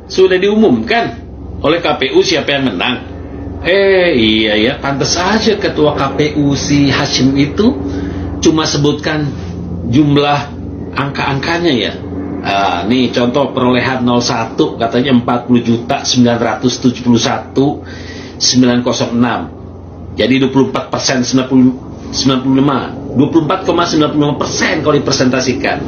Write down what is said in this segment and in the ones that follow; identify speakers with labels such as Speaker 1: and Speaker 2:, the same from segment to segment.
Speaker 1: Sudah diumumkan oleh KPU siapa yang menang. Iya ya, pantas aja ketua KPU si Hashim itu cuma sebutkan jumlah angka-angkanya ya. Nih contoh perolehan 01 katanya 40.971.906. Jadi 24% 95, 24,95% kalau dipresentasikan.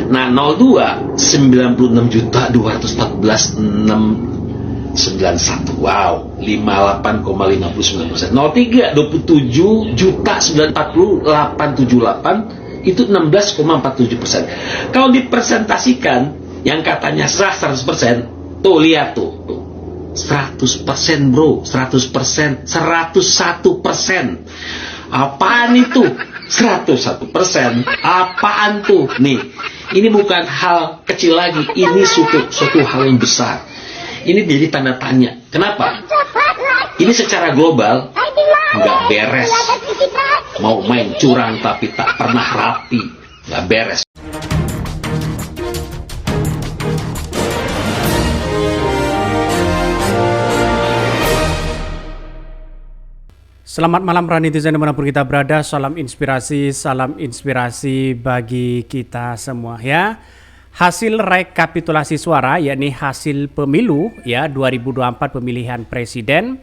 Speaker 1: Nah 02 96.214.691. Wow, 58,59%. 03 27.940.878 itu 16,47%. Kalau dipresentasikan yang katanya 100%, tuh lihat tuh 100% bro, 100%, 101%. Apaan itu? 101%. Apaan tuh? Nih, ini bukan hal kecil lagi, ini suatu hal yang besar. Ini jadi tanda tanya. Kenapa? Ini secara global nggak beres. Mau main curang tapi tak pernah rapi, nggak beres.
Speaker 2: Selamat malam para netizen dimanapun kita berada, salam inspirasi bagi kita semua ya. Hasil rekapitulasi suara yakni hasil pemilu ya 2024 pemilihan presiden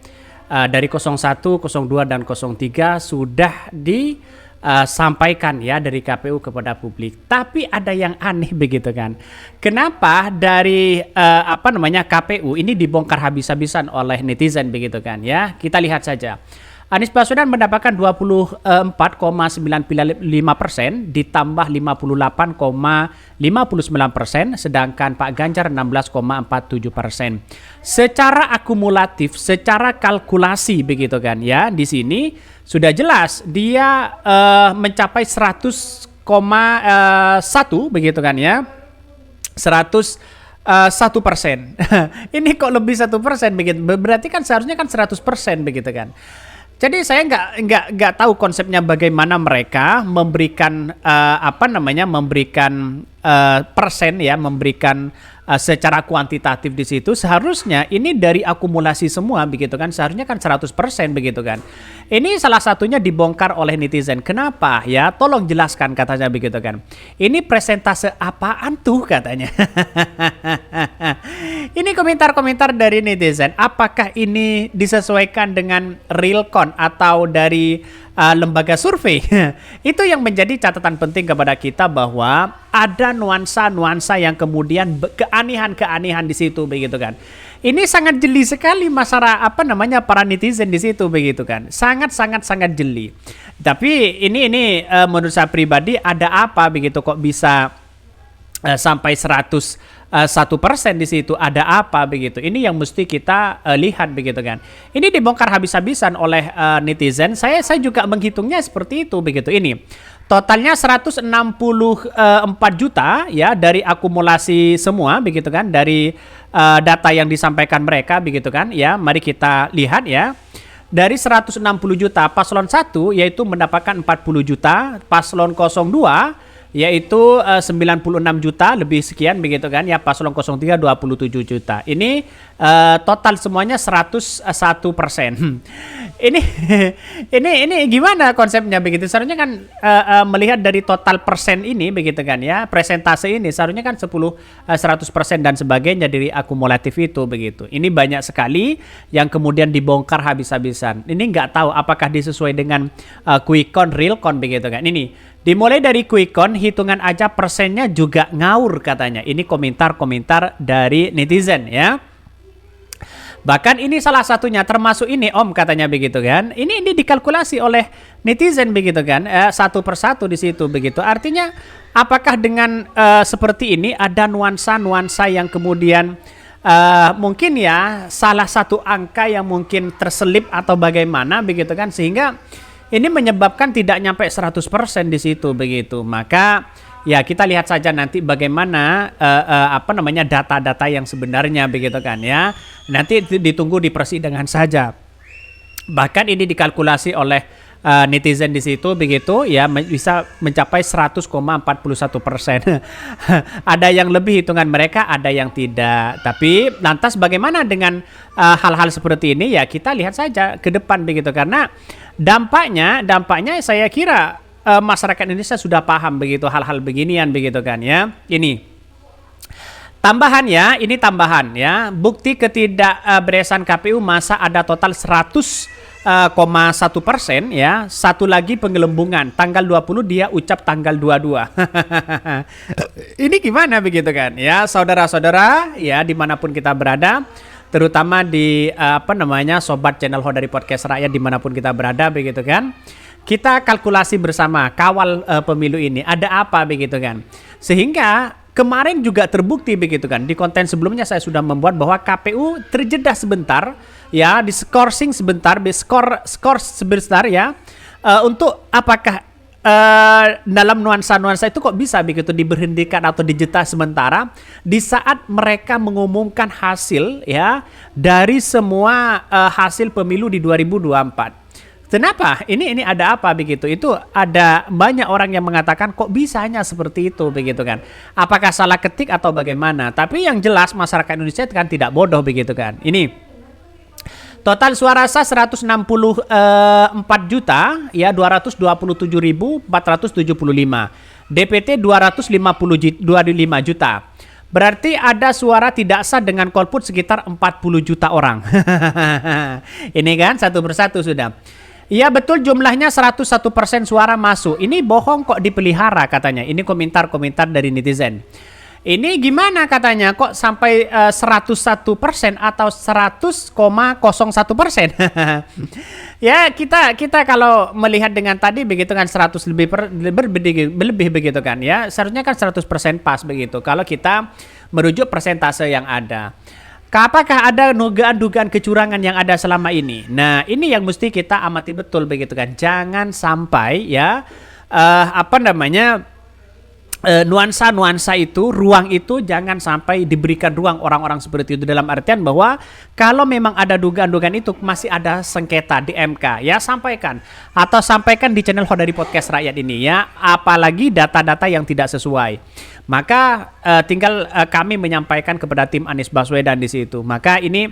Speaker 2: dari 01, 02 dan 03 sudah disampaikan ya dari KPU kepada publik. Tapi ada yang aneh begitu kan. Kenapa dari KPU ini dibongkar habis-habisan oleh netizen begitu kan ya. Kita lihat saja. Anies Baswedan mendapatkan 24,95% ditambah 58,59%, sedangkan Pak Ganjar 16,47%. Secara akumulatif, secara kalkulasi begitu kan ya, di sini sudah jelas dia mencapai 100,1 begitu kan ya, 100%. Ini kok lebih 1% begitu? Berarti kan seharusnya kan 100% begitu kan? Jadi saya nggak tahu konsepnya bagaimana mereka memberikan persen ya, memberikan secara kuantitatif di situ. Seharusnya ini dari akumulasi semua begitu kan, seharusnya kan 100% begitu kan. Ini salah satunya dibongkar oleh netizen. Kenapa ya? Tolong jelaskan katanya begitu kan. Ini presentase apaan tuh katanya. Ini komentar-komentar dari netizen. Apakah ini disesuaikan dengan Realcon atau dari lembaga survei? Itu yang menjadi catatan penting kepada kita bahwa ada nuansa-nuansa yang kemudian keanehan-keanehan di situ begitu kan. Ini sangat jeli sekali para netizen di situ begitu kan. Sangat jeli. Tapi ini menurut saya pribadi ada apa begitu kok bisa sampai 101% di situ, ada apa begitu. Ini yang mesti kita lihat begitu kan. Ini dibongkar habis-habisan oleh netizen. Saya juga menghitungnya seperti itu begitu. Ini totalnya 164 juta ya dari akumulasi semua begitu kan, dari data yang disampaikan mereka begitu kan ya. Mari kita lihat ya. Dari 160 juta paslon 1 yaitu mendapatkan 40 juta, paslon 02 yaitu 96 juta lebih sekian begitu kan ya, paslon 03 27 juta. Ini total semuanya 101%. Ini gimana konsepnya begitu? Seharusnya kan melihat dari total persen ini begitu kan ya, presentase ini seharusnya kan 100% dan sebagainya dari akumulatif itu begitu. Ini banyak sekali yang kemudian dibongkar habis-habisan. Ini nggak tahu apakah disesuai dengan Quickcon, Realcon begitu kan. Ini dimulai dari Quickcon, hitungan aja persennya juga ngawur katanya. Ini komentar-komentar dari netizen ya. Bahkan ini salah satunya termasuk ini Om katanya begitu kan. Ini dikalkulasi oleh netizen begitu kan. Satu persatu di situ begitu. Artinya apakah dengan seperti ini ada nuansa-nuansa yang kemudian mungkin ya salah satu angka yang mungkin terselip atau bagaimana begitu kan, sehingga ini menyebabkan tidak nyampe 100% di situ begitu. Maka ya kita lihat saja nanti bagaimana data-data yang sebenarnya begitu kan ya. Nanti ditunggu di persidangan saja. Bahkan ini dikalkulasi oleh netizen di situ begitu ya bisa mencapai 100,41%. Ada yang lebih hitungan mereka, ada yang tidak. Tapi lantas bagaimana dengan hal-hal seperti ini ya kita lihat saja ke depan begitu, karena dampaknya saya kira masyarakat Indonesia sudah paham begitu hal-hal beginian begitu kan ya. Ini tambahan ya, bukti ketidakberesan KPU masa ada total 100,1% ya. Satu lagi penggelembungan, tanggal 20 dia ucap tanggal 22. Ini gimana begitu kan ya, saudara-saudara ya dimanapun kita berada, terutama di sobat channel Hodari Podcast Rakyat dimanapun kita berada begitu kan. Kita kalkulasi bersama kawal pemilu ini ada apa begitu kan. Sehingga kemarin juga terbukti begitu kan. Di konten sebelumnya saya sudah membuat bahwa KPU terjeda sebentar ya, di scoring sebentar, skor sebentar ya, untuk apakah dalam nuansa-nuansa itu kok bisa begitu diberhentikan atau dijeda sementara di saat mereka mengumumkan hasil ya dari semua hasil pemilu di 2024. Kenapa? Ini ada apa begitu? Itu ada banyak orang yang mengatakan kok bisanya seperti itu begitu kan? Apakah salah ketik atau bagaimana? Tapi yang jelas masyarakat Indonesia kan tidak bodoh begitu kan? Ini total suara sah 164 juta ya 227.475. DPT 255 juta. Berarti ada suara tidak sah dengan golput sekitar 40 juta orang. Ini kan satu persatu sudah. Iya betul, jumlahnya 101% suara masuk. Ini bohong kok dipelihara katanya. Ini komentar-komentar dari netizen. Ini gimana katanya kok sampai 101% atau 100,01%? Ya kita kalau melihat dengan tadi begitu kan 100 lebih begitu kan ya. Seharusnya kan 100% pas begitu kalau kita merujuk persentase yang ada. Apakah ada dugaan kecurangan yang ada selama ini? Nah, ini yang mesti kita amati betul begitu kan. Jangan sampai ya nuansa-nuansa itu, ruang itu jangan sampai diberikan ruang orang-orang seperti itu, dalam artian bahwa kalau memang ada dugaan-dugaan itu masih ada sengketa di MK ya sampaikan di channel Hodari Podcast Rakyat ini ya, apalagi data-data yang tidak sesuai. Maka tinggal kami menyampaikan kepada tim Anies Baswedan di situ. Maka ini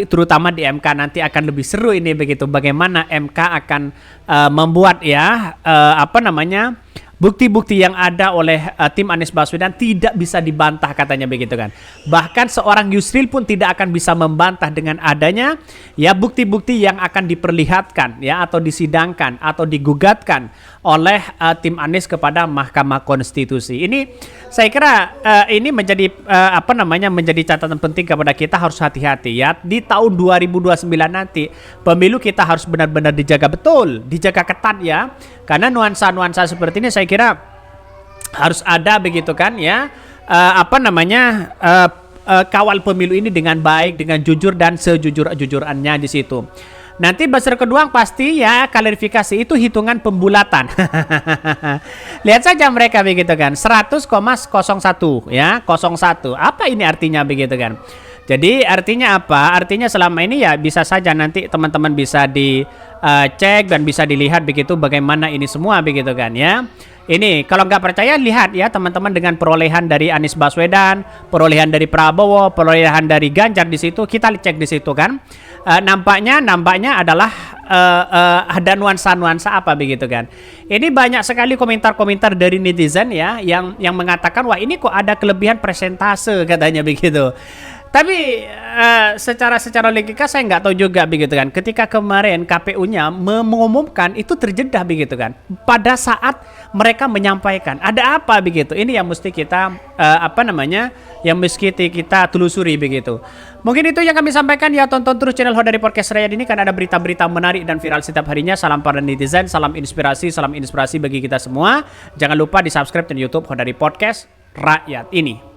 Speaker 2: terutama di MK nanti akan lebih seru ini begitu, bagaimana MK akan membuat ya bukti-bukti yang ada oleh tim Anies Baswedan tidak bisa dibantah katanya begitu kan. Bahkan seorang Yusril pun tidak akan bisa membantah dengan adanya ya bukti-bukti yang akan diperlihatkan ya atau disidangkan atau digugatkan oleh tim Anies kepada Mahkamah Konstitusi. Ini saya kira ini menjadi menjadi catatan penting kepada kita, harus hati-hati ya. Di tahun 2029 nanti pemilu kita harus benar-benar dijaga betul, dijaga ketat ya. Karena nuansa-nuansa seperti ini saya kira harus ada begitu kan ya, kawal pemilu ini dengan baik, dengan jujur dan sejujur-jujurannya di situ. Nanti buzzer kedua pasti ya klarifikasi itu hitungan pembulatan. Lihat saja mereka begitu kan, 100,01 ya, 01. Apa ini artinya begitu kan? Jadi artinya apa? Artinya selama ini ya bisa saja nanti teman-teman bisa dicek dan bisa dilihat begitu bagaimana ini semua begitu kan ya. Ini kalau nggak percaya lihat ya teman-teman dengan perolehan dari Anies Baswedan, perolehan dari Prabowo, perolehan dari Ganjar di situ, kita cek di situ kan. Nampaknya adalah ada nuansa-nuansa apa begitu kan. Ini banyak sekali komentar-komentar dari netizen ya yang mengatakan wah ini kok ada kelebihan persentase katanya begitu. Tapi secara logika saya nggak tahu juga begitu kan. Ketika kemarin KPU-nya mengumumkan itu terjeda begitu kan. Pada saat mereka menyampaikan ada apa begitu. Ini yang mesti kita yang mesti kita telusuri begitu. Mungkin itu yang kami sampaikan ya. Tonton terus channel Hodari Podcast Rakyat ini kan ada berita-berita menarik dan viral setiap harinya. Salam para netizen, salam inspirasi bagi kita semua. Jangan lupa di subscribe channel YouTube Hodari Podcast Rakyat ini.